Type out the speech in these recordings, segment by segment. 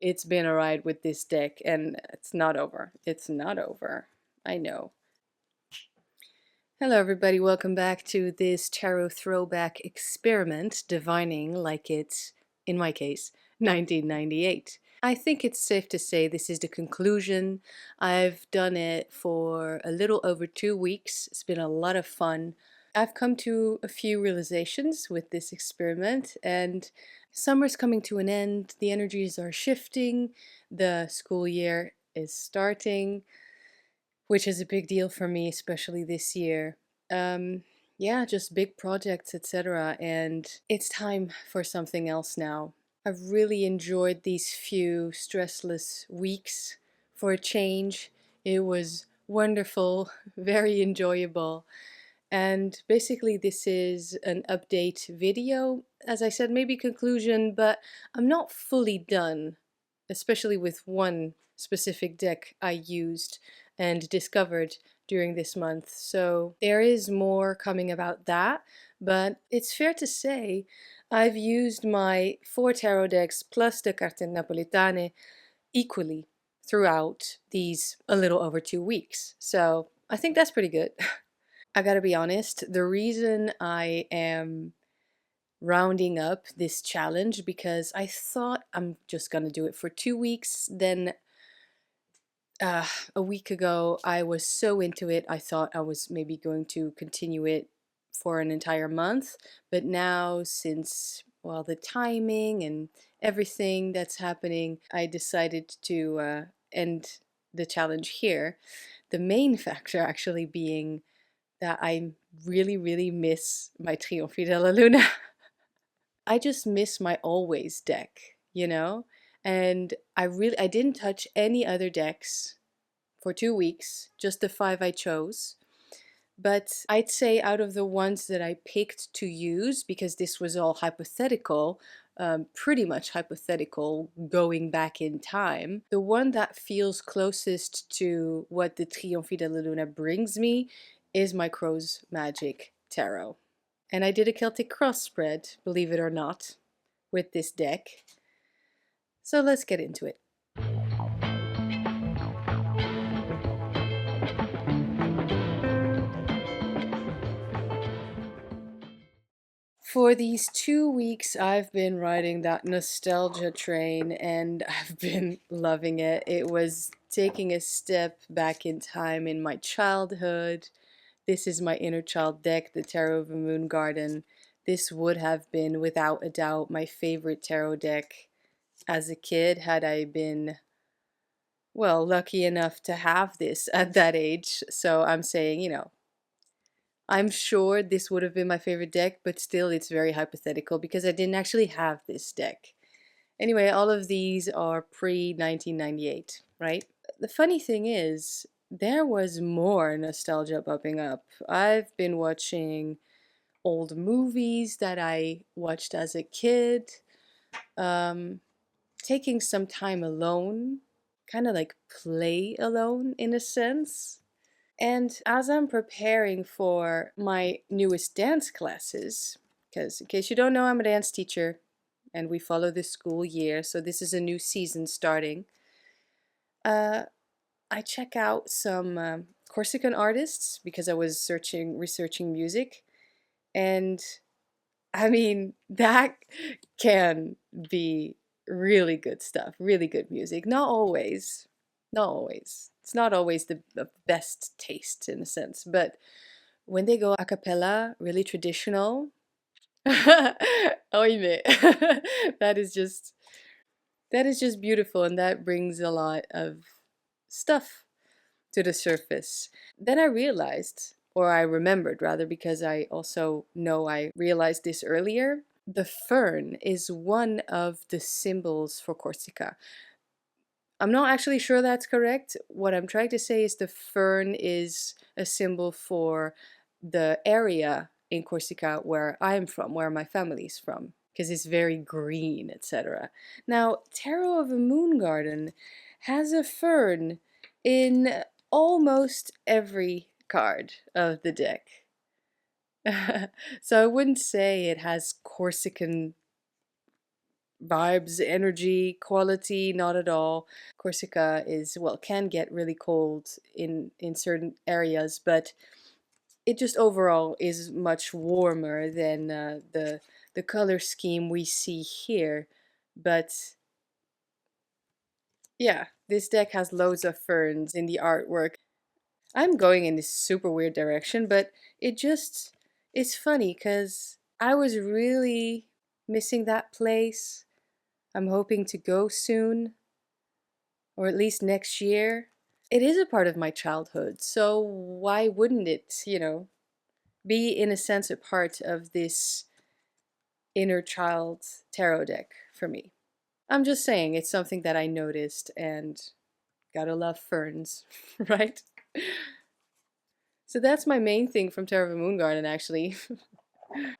It's been a ride with this deck, and it's not over. It's not over. I know. Hello everybody, welcome back to this tarot throwback experiment, divining like it's, in my case, 1998. I think it's safe to say this is the conclusion. I've done it for a little over 2 weeks. It's been a lot of fun. I've come to a few realizations with this experiment, and summer's coming to an end, the energies are shifting, the school year is starting, which is a big deal for me, especially this year. Um, yeah, just big projects, etc. And it's time for something else now. I've really enjoyed these few stressless weeks for a change. It was wonderful, very enjoyable. And basically, this is an update video. As I said, maybe conclusion, but I'm not fully done, especially with one specific deck I used and discovered during this month. So there is more coming about that, but it's fair to say I've used my 4 tarot decks plus the carte Napolitane equally throughout these a little over 2 weeks. So I think that's pretty good. I gotta be honest, the reason I am rounding up this challenge because I thought I'm just gonna do it for 2 weeks. Then a week ago, I was so into it, I thought I was maybe going to continue it for an entire month. But now, since, well, the timing and everything that's happening, I decided to end the challenge here. The main factor actually being that I really, really miss my Trionfi della Luna. I just miss my always deck, you know? And I didn't touch any other decks for 2 weeks, just the 5 I chose. But I'd say out of the ones that I picked to use, because this was all hypothetical, pretty much hypothetical, going back in time, the one that feels closest to what the Trionfi della Luna brings me is my Crow's Magic Tarot. And I did a Celtic cross spread, believe it or not, with this deck. So let's get into it. For these 2 weeks, I've been riding that nostalgia train and I've been loving it. It was taking a step back in time in my childhood. This is my inner child deck, the Tarot of a Moon Garden. This would have been, without a doubt, my favorite tarot deck as a kid had I been, well, lucky enough to have this at that age. So I'm saying, I'm sure this would have been my favorite deck, but still it's very hypothetical because I didn't actually have this deck. Anyway, all of these are pre-1998, right? The funny thing is, there was more nostalgia popping up. I've been watching old movies that I watched as a kid, taking some time alone, kind of like play alone in a sense. And as I'm preparing for my newest dance classes, because in case you don't know, I'm a dance teacher and we follow the school year, so this is a new season starting. I check out some Corsican artists because I was researching music, and I mean, that can be really good stuff, really good music. Not always, not always. It's not always the best taste in a sense, but when they go a cappella, really traditional, oime, that is just beautiful, and that brings a lot of stuff to the surface. Then I realized, or I remembered rather, because I also know I realized this earlier, the fern is one of the symbols for Corsica. I'm not actually sure that's correct. What I'm trying to say is the fern is a symbol for the area in Corsica where I'm from, where my family's from, because it's very green, etc. Now, Tarot of a Moon Garden has a fern in almost every card of the deck. So I wouldn't say it has Corsican vibes, energy, quality, not at all. Corsica is, well, can get really cold in certain areas, but it just overall is much warmer than the color scheme we see here. But yeah, this deck has loads of ferns in the artwork. I'm going in this super weird direction, but it just it's funny because I was really missing that place. I'm hoping to go soon, or at least next year. It is a part of my childhood, so why wouldn't it, be in a sense a part of this inner child tarot deck for me? I'm just saying it's something that I noticed, and gotta love ferns, right? So that's my main thing from Tarot of the Moon Garden, actually.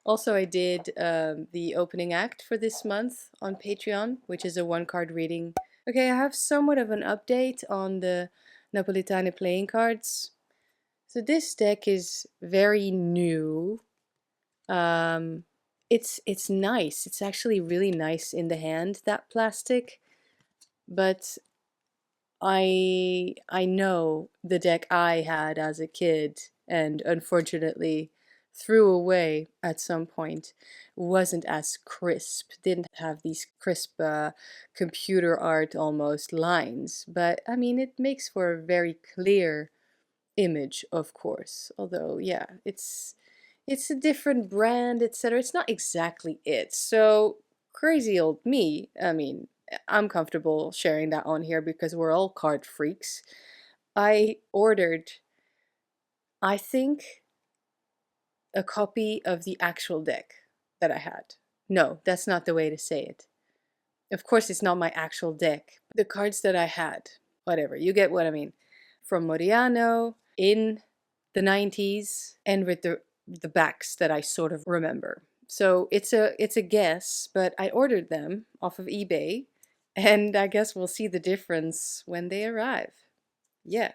Also, I did the opening act for this month on Patreon, which is a one card reading. Okay, I have somewhat of an update on the Napolitane playing cards. So this deck is very new. Um, it's nice. It's actually really nice in the hand, that plastic. But I know the deck I had as a kid and unfortunately threw away at some point wasn't as crisp, didn't have these crisp computer art almost lines, but I mean it makes for a very clear image, of course. Although yeah, it's a different brand, etc. It's not exactly it. So crazy old me, I mean, I'm comfortable sharing that on here because we're all card freaks. I ordered, I think, a copy of the actual deck that I had. No, that's not the way to say it. Of course, it's not my actual deck. The cards that I had, whatever, you get what I mean. From Moriano in the 90s and with the backs that I sort of remember. So it's a guess, but I ordered them off of eBay, and I guess we'll see the difference when they arrive. Yeah.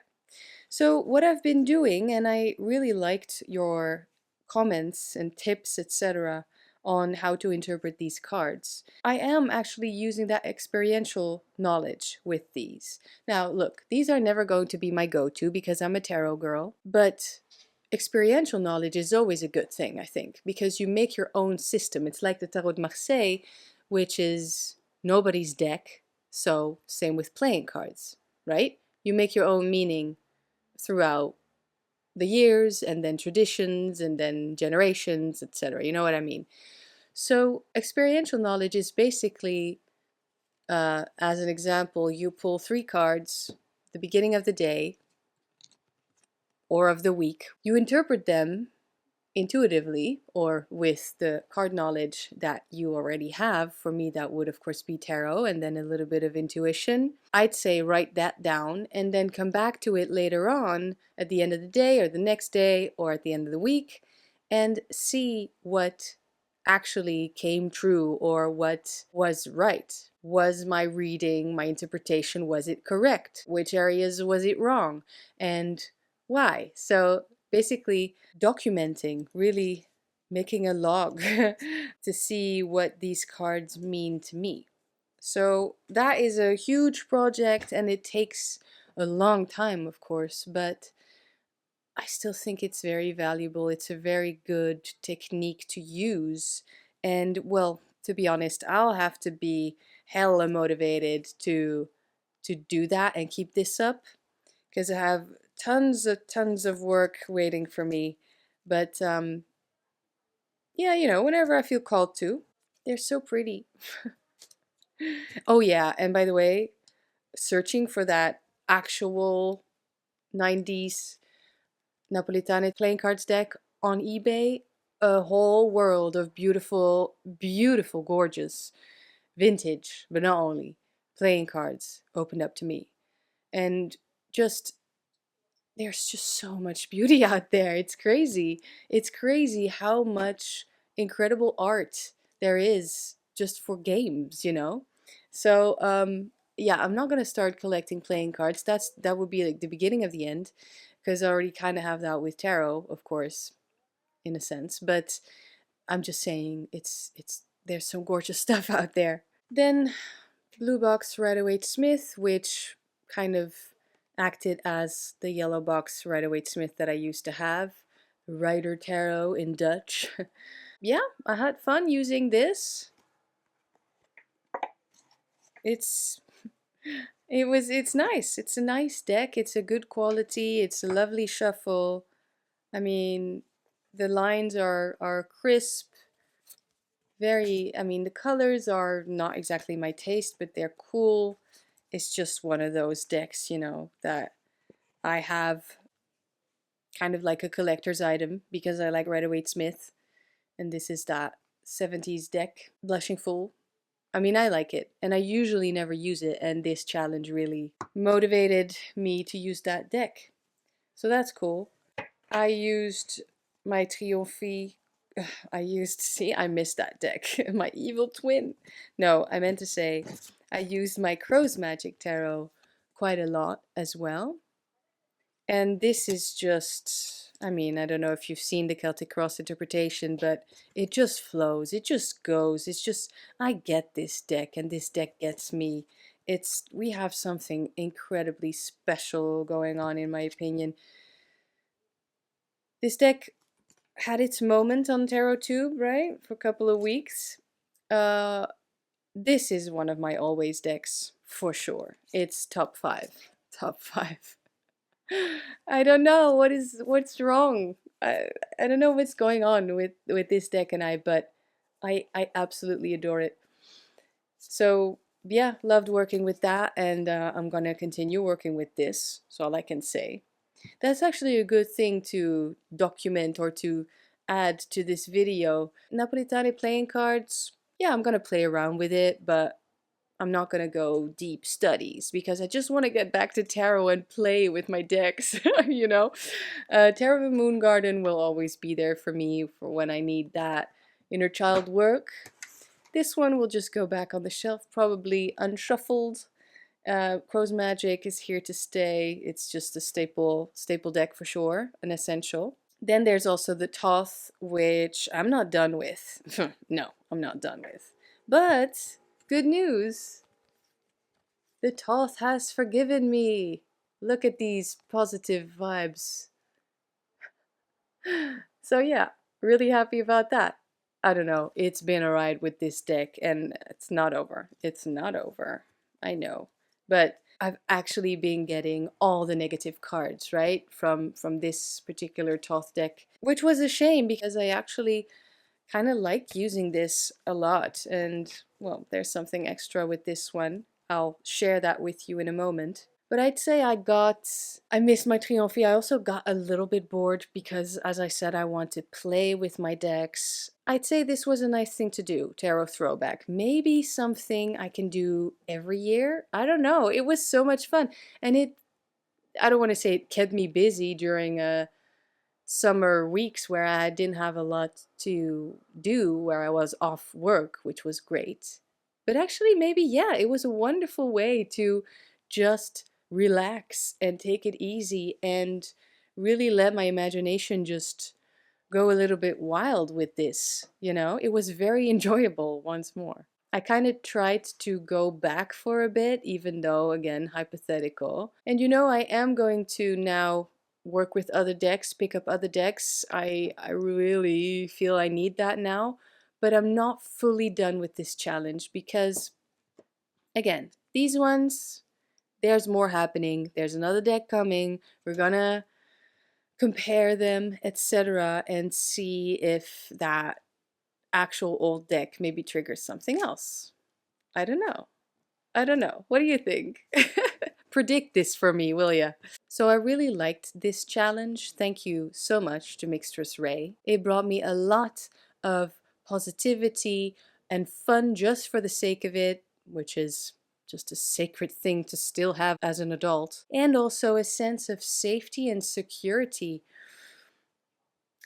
So what I've been doing, and I really liked your comments and tips, etc., on how to interpret these cards. I am actually using that experiential knowledge with these. Now, look, these are never going to be my go-to because I'm a tarot girl, but experiential knowledge is always a good thing, I think, because you make your own system. It's like the Tarot de Marseille, which is nobody's deck, so same with playing cards, right? You make your own meaning throughout the years and then traditions and then generations, etc. You know what I mean? So experiential knowledge is basically, as an example, you pull 3 cards at the beginning of the day or of the week. You interpret them intuitively or with the card knowledge that you already have. For me, that would of course be tarot and then a little bit of intuition. I'd say write that down and then come back to it later on at the end of the day or the next day or at the end of the week and see what actually came true or what was right. Was my reading, my interpretation, was it correct? Which areas was it wrong? And why? So basically documenting, really making a log to see what these cards mean to me. So that is a huge project and it takes a long time, of course, but I still think it's very valuable. It's a very good technique to use. And well, to be honest, I'll have to be hella motivated to do that and keep this up because I have tons of work waiting for me. But yeah, whenever I feel called to, they're so pretty. Oh yeah, and by the way, searching for that actual 90s Napolitane playing cards deck on eBay, a whole world of beautiful, beautiful, gorgeous, vintage, but not only, playing cards opened up to me. And just there's just so much beauty out there. It's crazy. It's crazy how much incredible art there is just for games. So, yeah, I'm not gonna start collecting playing cards. That would be like the beginning of the end, because I already kind of have that with tarot, of course, in a sense. But I'm just saying, it's there's some gorgeous stuff out there. Then blue box Rider-Waite-Smith, which kind of acted as the yellow box Rider-Waite-Smith that I used to have. Rider Tarot in Dutch. Yeah, I had fun using this. It's it's nice. It's a nice deck. It's a good quality. It's a lovely shuffle. I mean, the lines are crisp. I mean, the colors are not exactly my taste, but they're cool. It's just one of those decks, you know, that I have kind of like a collector's item because I like Rider-Waite-Smith. And this is that 70s deck, Blushing Fool. I mean, I like it, and I usually never use it, and this challenge really motivated me to use that deck. So that's cool. I used my Trionfi. See, I missed that deck. My evil twin. No, I meant to say I used my Crow's Magic Tarot quite a lot as well. And this is just, I mean, I don't know if you've seen the Celtic Cross interpretation, but it just flows. It just goes. It's just, I get this deck and this deck gets me. We have something incredibly special going on, in my opinion. This deck had its moment on TarotTube, right? For a couple of weeks. This is one of my always decks, for sure. It's top 5. Top 5. I don't know what's wrong. I don't know what's going on with this deck and but I absolutely adore it. So yeah, loved working with that, and I'm gonna continue working with this. So all I can say. That's actually a good thing to document or to add to this video. Napolitane playing cards. Yeah, I'm gonna play around with it, but I'm not gonna go deep studies because I just want to get back to tarot and play with my decks, you know? Tarot of Moon Garden will always be there for me for when I need that inner child work. This one will just go back on the shelf, probably unshuffled. Crow's Magic is here to stay. It's just a staple deck for sure, an essential. Then there's also the Thoth, which I'm not done with. No, I'm not done with. But good news, the Thoth has forgiven me. Look at these positive vibes. So yeah, really happy about that. I don't know, it's been a ride with this deck and it's not over. It's not over. I know. But I've actually been getting all the negative cards, right? From this particular Thoth deck, which was a shame because I actually kind of like using this a lot. And well, there's something extra with this one. I'll share that with you in a moment. But I'd say I missed my Trionfi. I also got a little bit bored because, as I said, I want to play with my decks. I'd say this was a nice thing to do, Tarot Throwback. Maybe something I can do every year? I don't know. It was so much fun. And I don't want to say it kept me busy during summer weeks where I didn't have a lot to do, where I was off work, which was great. But actually, maybe, yeah, it was a wonderful way to just relax and take it easy and really let my imagination just go a little bit wild with this, you know? It was very enjoyable once more. I kind of tried to go back for a bit, even though, again, hypothetical. And you know, I am going to now work with other decks, pick up other decks. I really feel I need that now. But I'm not fully done with this challenge because, again, these ones, there's more happening. There's another deck coming. We're gonna compare them, etc., and see if that actual old deck maybe triggers something else. I don't know. I don't know. What do you think? Predict this for me, will ya? So I really liked this challenge. Thank you so much to Mixtress Ray. It brought me a lot of positivity and fun just for the sake of it, which is just a sacred thing to still have as an adult, and also a sense of safety and security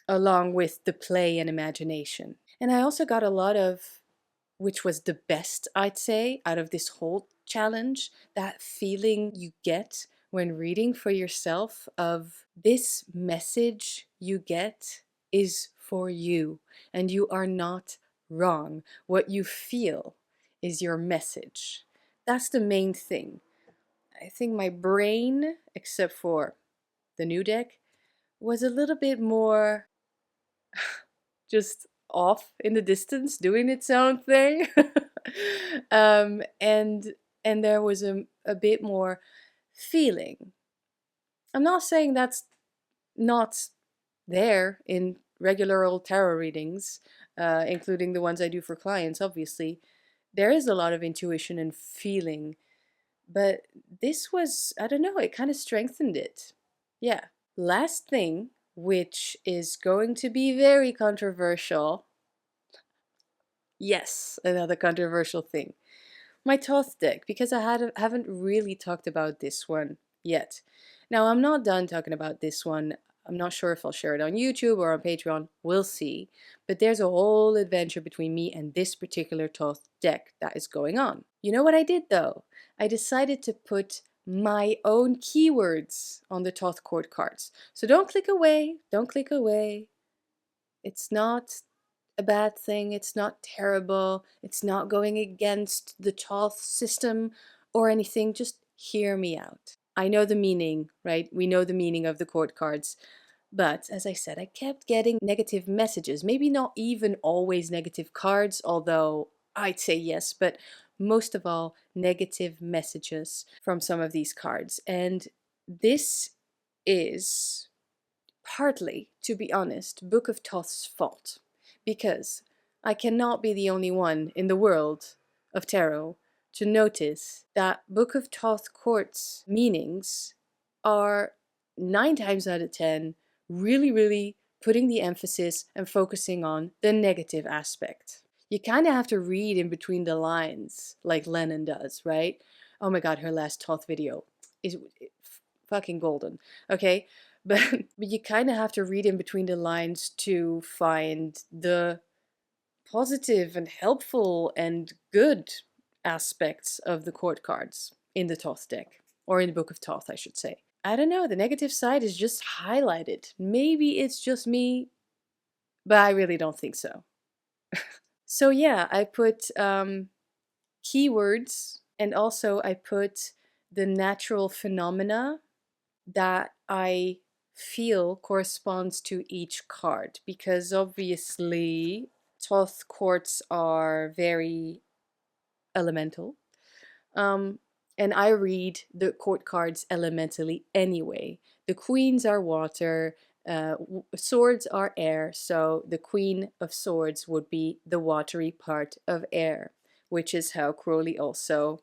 along with the play and imagination. And I also got a lot of, which was the best, I'd say, out of this whole challenge, that feeling you get when reading for yourself of this message you get is for you and you are not wrong. What you feel is your message. That's the main thing. I think my brain, except for the new deck, was a little bit more just off in the distance, doing its own thing. And there was a bit more feeling. I'm not saying that's not there in regular old tarot readings, including the ones I do for clients, obviously. There is a lot of intuition and feeling, but this was, I don't know, it kind of strengthened it. Yeah. Last thing, which is going to be very controversial. Yes, another controversial thing. My Thoth deck, because I haven't really talked about this one yet. Now, I'm not done talking about this one. I'm not sure if I'll share it on YouTube or on Patreon. We'll see. But there's a whole adventure between me and this particular Thoth deck that is going on. You know what I did though? I decided to put my own keywords on the Thoth court cards. So don't click away. Don't click away. It's not a bad thing. It's not terrible. It's not going against the Thoth system or anything. Just hear me out. I know the meaning, right? We know the meaning of the court cards. But as I said, I kept getting negative messages. Maybe not even always negative cards, although I'd say yes, but most of all, negative messages from some of these cards. And this is partly, to be honest, Book of Thoth's fault. Because I cannot be the only one in the world of tarot to notice that Book of Thoth Court's meanings are 9 times out of 10 really putting the emphasis and focusing on the negative aspect. You kind of have to read in between the lines like Lennon does, right? Oh my god, her last Thoth video is fucking golden, okay? But you kind of have to read in between the lines to find the positive and helpful and good aspects of the court cards in the Thoth deck, or in the Book of Thoth, I should say. I don't know, the negative side is just highlighted. Maybe it's just me, but I really don't think so. So yeah, I put keywords, and also I put the natural phenomena that I feel corresponds to each card, because obviously Thoth courts are very elemental. And I read the court cards elementally anyway. The queens are water, swords are air, so the Queen of Swords would be the watery part of air, which is how Crowley also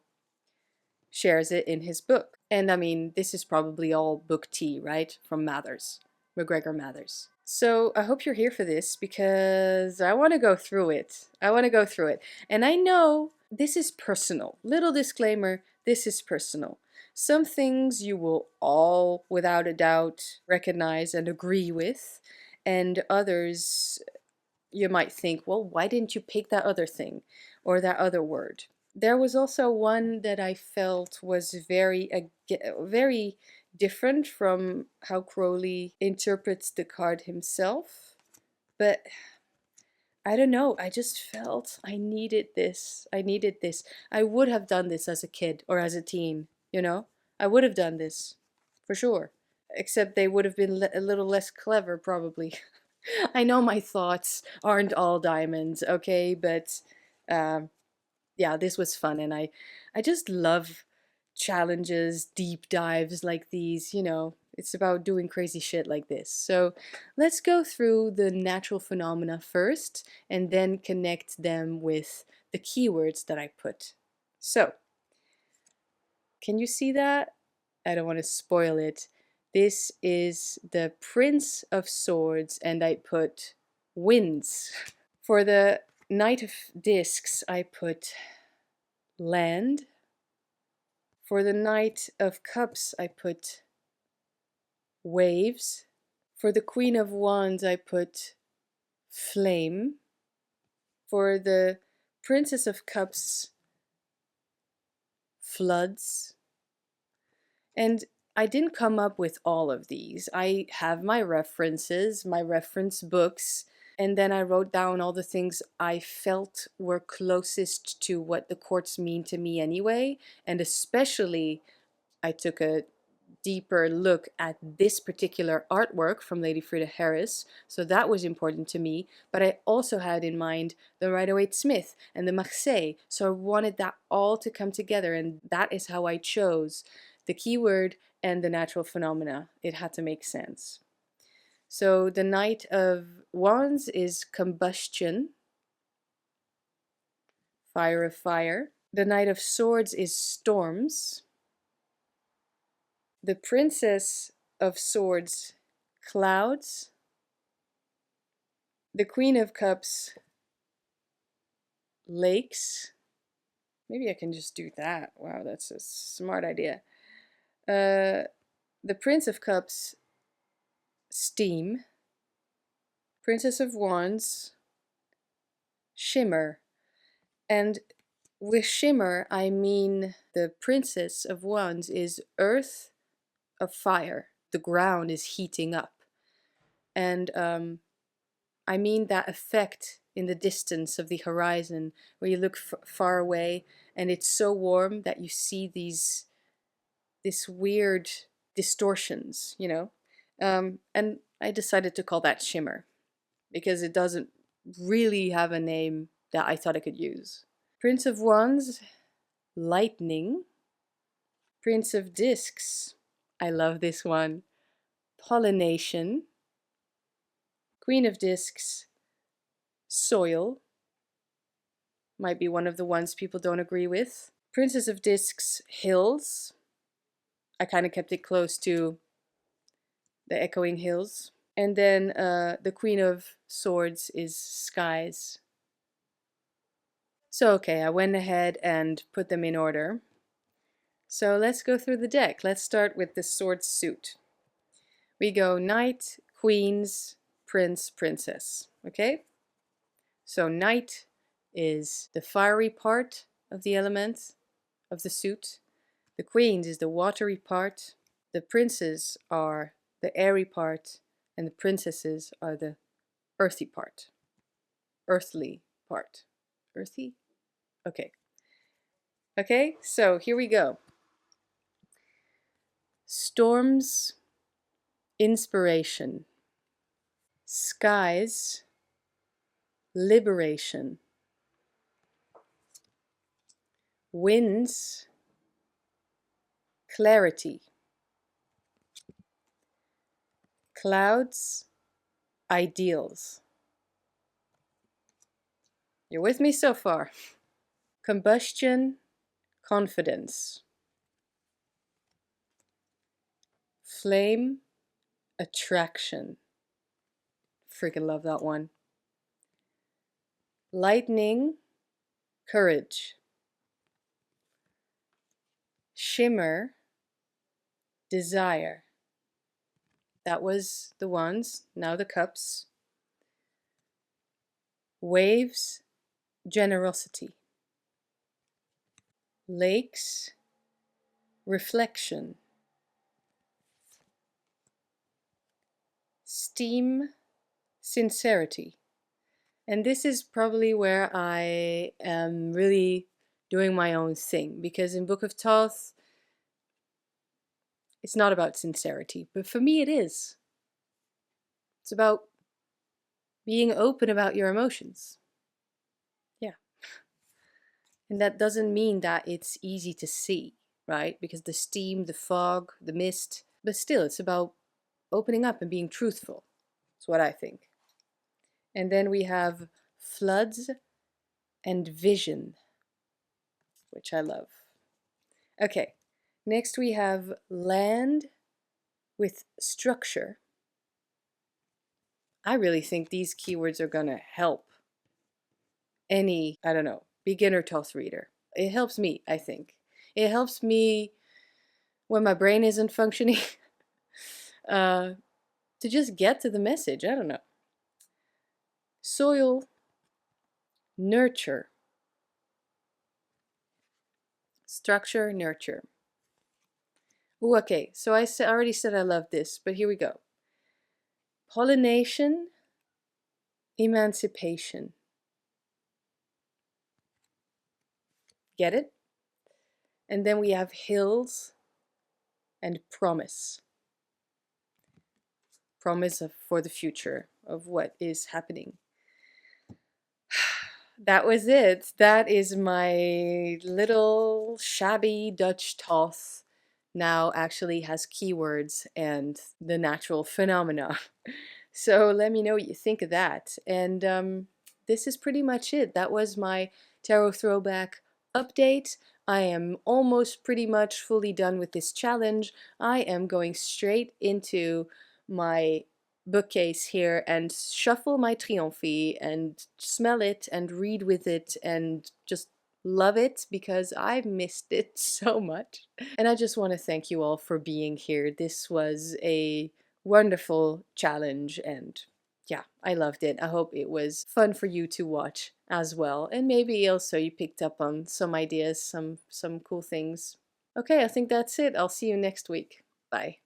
shares it in his book. And I mean, this is probably all book T, right? From Mathers, McGregor Mathers. So I hope you're here for this, because I want to go through it. And I know this is personal. Little disclaimer, this is personal. Some things you will all, without a doubt, recognize and agree with, and others you might think, well, why didn't you pick that other thing or that other word? There was also one that I felt was very different from how Crowley interprets the card himself. But I don't know, I just felt I needed this. I would have done this as a kid or as a teen, you know? I would have done this, for sure. Except they would have been a little less clever, probably. I know my thoughts aren't all diamonds, okay? But yeah, this was fun, and I just love challenges, deep dives like these, you know. It's about doing crazy shit like this. So let's go through the natural phenomena first, and then connect them with the keywords that I put. So, can you see that? I don't want to spoil it. This is the Prince of Swords, and I put winds. For the Knight of Discs, I put land. For the Knight of Cups, I put waves. For the Queen of Wands, I put flame. For the Princess of Cups, floods. And I didn't come up with all of these. I have my references, my reference books, And then I wrote down all the things I felt were closest to what the quartz mean to me anyway. And especially, I took a deeper look at this particular artwork from Lady Frida Harris. So that was important to me. But I also had in mind the Rider-Waite-Smith and the Marseille. So I wanted that all to come together. And that is how I chose the keyword and the natural phenomena. It had to make sense. So the Knight of Wands is combustion, fire of fire. The Knight of Swords is storms. The Princess of Swords, clouds. The Queen of Cups, lakes. Maybe I can just do that. Wow, that's a smart idea. The Prince of Cups, steam. Princess of Wands, shimmer. And with shimmer, I mean the Princess of Wands is earth of fire. The ground is heating up. And I mean that effect in the distance of the horizon where you look far away and it's so warm that you see this weird distortions, you know? And I decided to call that shimmer because it doesn't really have a name that I thought I could use. Prince of Wands, lightning. Prince of Discs, I love this one. Pollination. Queen of Discs, soil. Might be one of the ones people don't agree with. Princess of Discs, hills. I kind of kept it close to the echoing hills. And then the Queen of Swords is skies. So okay, I went ahead and put them in order. So let's go through the deck. Let's start with the sword suit. We go Knight, Queens, Prince, Princess. Okay? So Knight is the fiery part of the element of the suit. The Queens is the watery part. The Princes are the airy part. And the Princesses are the earthy part. Earthly part. Earthy? Okay. Okay, so here we go. Storms, inspiration. Skies, liberation. Winds, clarity. Clouds, ideals. You're with me so far. Combustion, confidence. Flame, attraction. Freaking love that one. Lightning, courage. Shimmer, desire. That was the wands, now the cups. Waves, generosity. Lakes, reflection. Steam, sincerity. And this is probably where I am really doing my own thing, because in Book of Thoth, it's not about sincerity, but for me it is. It's about being open about your emotions. Yeah. And that doesn't mean that it's easy to see, right? Because the steam, the fog, the mist, but still it's about opening up and being truthful. That's what I think. And then we have floods and vision, which I love. Okay, next we have land with structure. I really think these keywords are gonna help any, I don't know, beginner Thoth reader. It helps me, I think. It helps me when my brain isn't functioning to just get to the message. I don't know. Soil, nurture. Structure, nurture. Ooh, okay, so I already said I love this, but here we go. Pollination, emancipation. Get it? And then we have hills and promise. Promise for the future of what is happening. That was it. That is my little shabby Dutch Thoth. Now actually has keywords and the natural phenomena. So let me know what you think of that. And this is pretty much it. That was my tarot throwback update. I am almost pretty much fully done with this challenge. I am going straight into my bookcase here and shuffle my Trionfi and smell it and read with it and just love it because I missed it so much. And I just want to thank you all for being here. This was a wonderful challenge and yeah, I loved it. I hope it was fun for you to watch as well. And maybe also you picked up on some ideas, some cool things. Okay, I think that's it. I'll see you next week. Bye.